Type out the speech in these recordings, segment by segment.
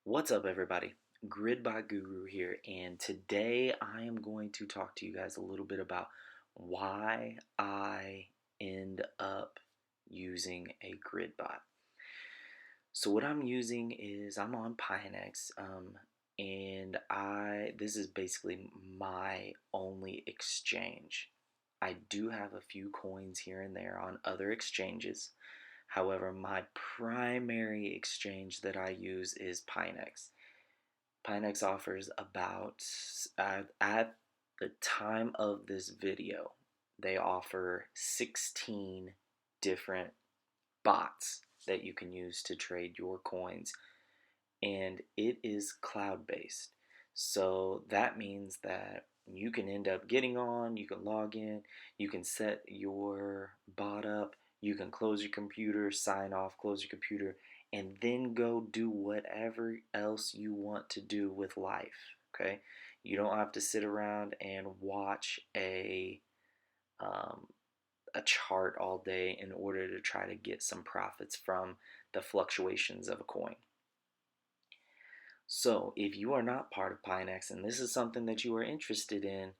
What's up, everybody? Gridbot Guru here, and today I am going to talk to you guys a little bit about why I end up using a Gridbot. So what I'm using is I'm on Pionex, and this is basically my only exchange. I do have a few coins here and there on other exchanges. However, my primary exchange that I use is Pionex. Pionex offers about, at the time of this video, they offer 16 different bots that you can use to trade your coins, and it is cloud-based. So that means that you can end up getting on, you can log in, you can set your bot up, you can close your computer, sign off, close your computer, and then go do whatever else you want to do with life. Okay, you don't have to sit around and watch um, a chart all day in order to try to get some profits from the fluctuations of a coin. So if you are not part of Pionex and this is something that you are interested in,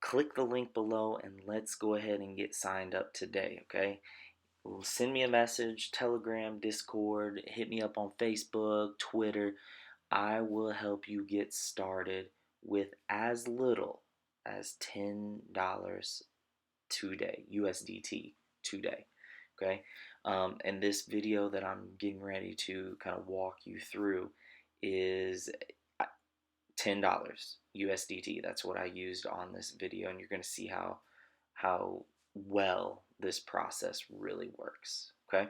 click the link below and let's go ahead and get signed up today, okay? Send me a message, Telegram, Discord, hit me up on Facebook, Twitter. I will help you get started with as little as $10 today, USDT today, okay? And this video that I'm getting ready to kind of walk you through is $10 USDT. That's what I used on this video, and you're going to see how well this process really works. Okay.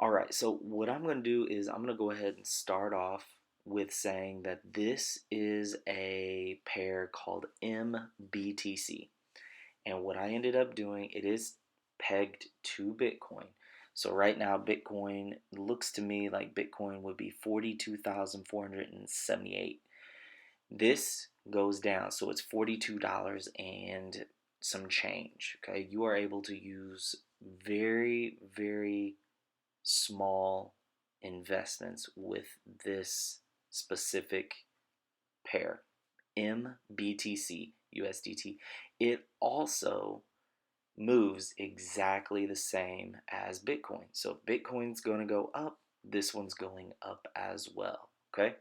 All right. So what I'm going to do is I'm going to go ahead and start off with saying that this is a pair called MBTC, and what I ended up doing, it is pegged to Bitcoin. So right now, Bitcoin looks to me like Bitcoin would be 42,478. This goes down, so it's $42 and some change. Okay, you are able to use very, very small investments with this specific pair, MBTC USDT. It also moves exactly the same as Bitcoin. So if Bitcoin's going to go up, this one's going up as well. Okay.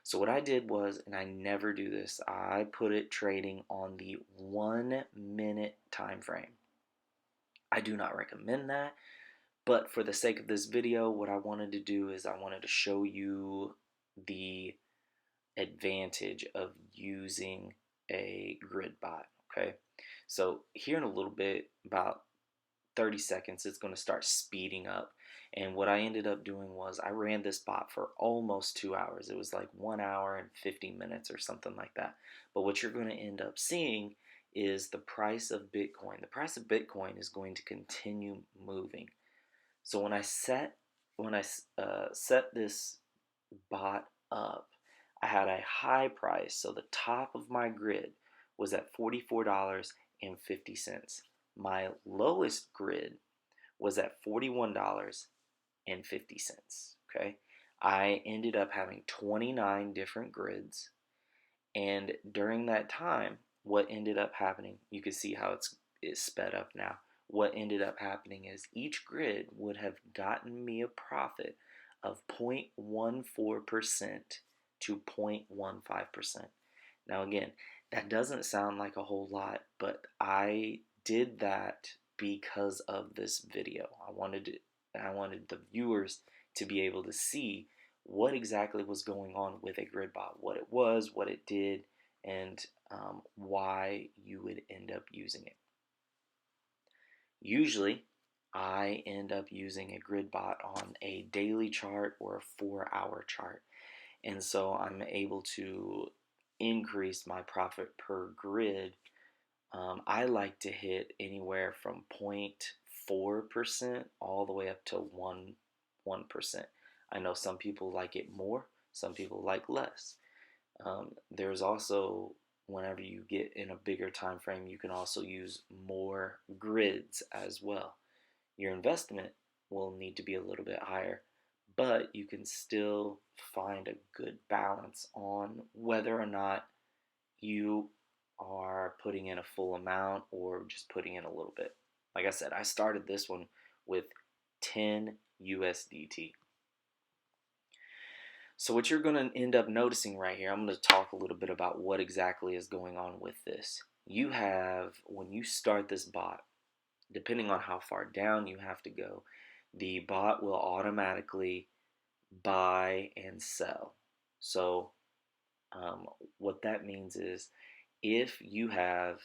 So what I did was, and I never do this, I put it trading on the 1 minute time frame. I do not recommend that, but for the sake of this video, what I wanted to do is I wanted to show you the advantage of using a grid bot. Okay, so here in a little bit, about 30 seconds, it's going to start speeding up. And what I ended up doing was I ran this bot for almost 2 hours. It was like 1 hour and 50 minutes or something like that. But what you're going to end up seeing is the price of Bitcoin. The price of Bitcoin is going to continue moving. So when I set this bot up, I had a high price. So the top of my grid was at $44.50. My lowest grid was at $41.50. Okay, I ended up having 29 different grids, and during that time, what ended up happening, you can see how it's sped up now. What ended up happening is each grid would have gotten me a profit of 0.14% to 0.15%. Now again, that doesn't sound like a whole lot, but I did that because of this video. I wanted the viewers to be able to see what exactly was going on with a Gridbot, what it was, what it did, and why you would end up using it. Usually, I end up using a Gridbot on a daily chart or a 4-hour chart, and so I'm able to increase my profit per grid. I like to hit anywhere from 0.4% all the way up to 1%. I know some people like it more, some people like less. There's also, whenever you get in a bigger time frame, you can also use more grids as well. Your investment will need to be a little bit higher, but you can still find a good balance on whether or not you are putting in a full amount or just putting in a little bit. Like I said, I started this one with 10 USDT. So what you're going to end up noticing right here, I'm going to talk a little bit about what exactly is going on with this. You have, when you start this bot, depending on how far down you have to go, the bot will automatically buy and sell. So what that means is if you have,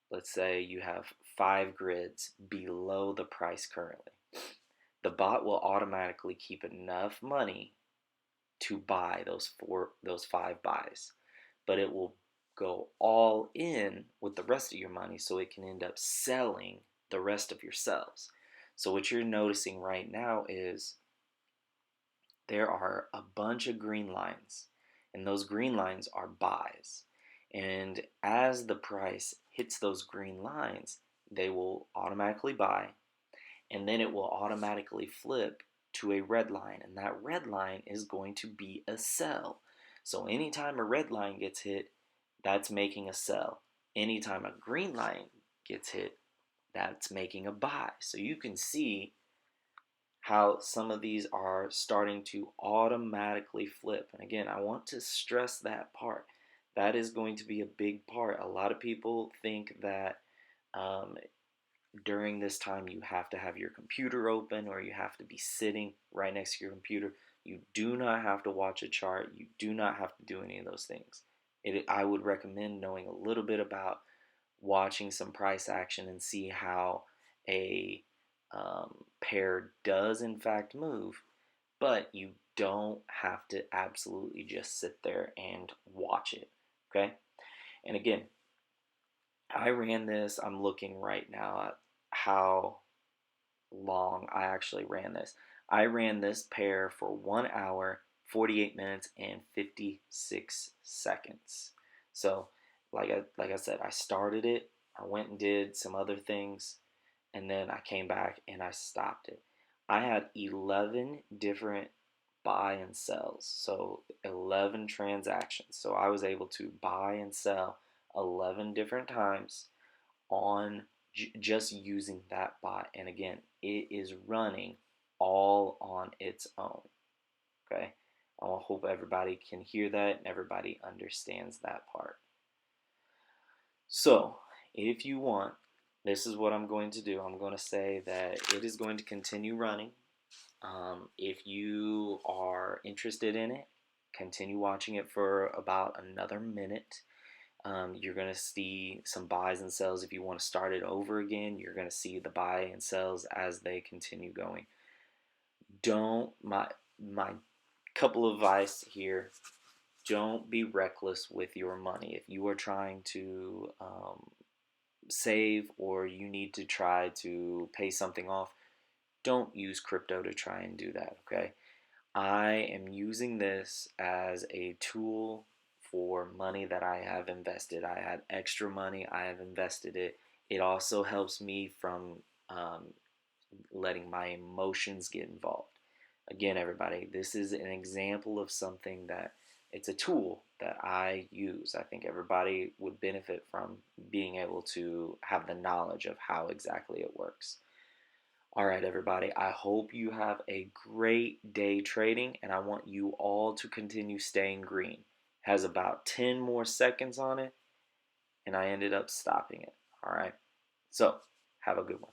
let's say you have 5 grids below the price currently, the bot will automatically keep enough money to buy those 5 buys, but it will go all in with the rest of your money so it can end up selling the rest of your selves. So what you're noticing right now is there are a bunch of green lines, and those green lines are buys. And as the price hits those green lines, they will automatically buy, and then it will automatically flip to a red line, and that red line is going to be a sell. So anytime a red line gets hit, that's making a sell. Anytime a green line gets hit, that's making a buy. So you can see how some of these are starting to automatically flip. And again, I want to stress that part. That is going to be a big part. A lot of people think that um, during this time you have to have your computer open or you have to be sitting right next to your computer. You do not have to watch a chart. You do not have to do any of those things. I would recommend knowing a little bit about watching some price action and see how a pair does in fact move, but you don't have to absolutely just sit there and watch it. Okay? And again, I ran this. I'm looking right now at how long I actually ran this. I ran this pair for 1 hour, 48 minutes, and 56 seconds. So, like I said, I started it. I went and did some other things, and then I came back and I stopped it. I had 11 different buy and sells, so 11 transactions. So I was able to buy and sell 11 different times on just using that bot. And again, it is running all on its own. Okay, I hope everybody can hear that and everybody understands that part. So if you want, this is what I'm going to do. I'm going to say that it is going to continue running. If you are interested in it, continue watching it for about another minute. You're going to see some buys and sells. If you want to start it over again, you're going to see the buy and sells as they continue going. My couple of advice here, don't be reckless with your money. If you are trying to save or you need to try to pay something off, don't use crypto to try and do that, okay? I am using this as a tool for money that I have invested. I had extra money, I have invested it. It also helps me from letting my emotions get involved. Again, everybody, this is an example of something that it's a tool that I use. I think everybody would benefit from being able to have the knowledge of how exactly it works. All right, everybody, I hope you have a great day trading, and I want you all to continue staying green. It has about 10 more seconds on it, and I ended up stopping it. All right, so have a good one.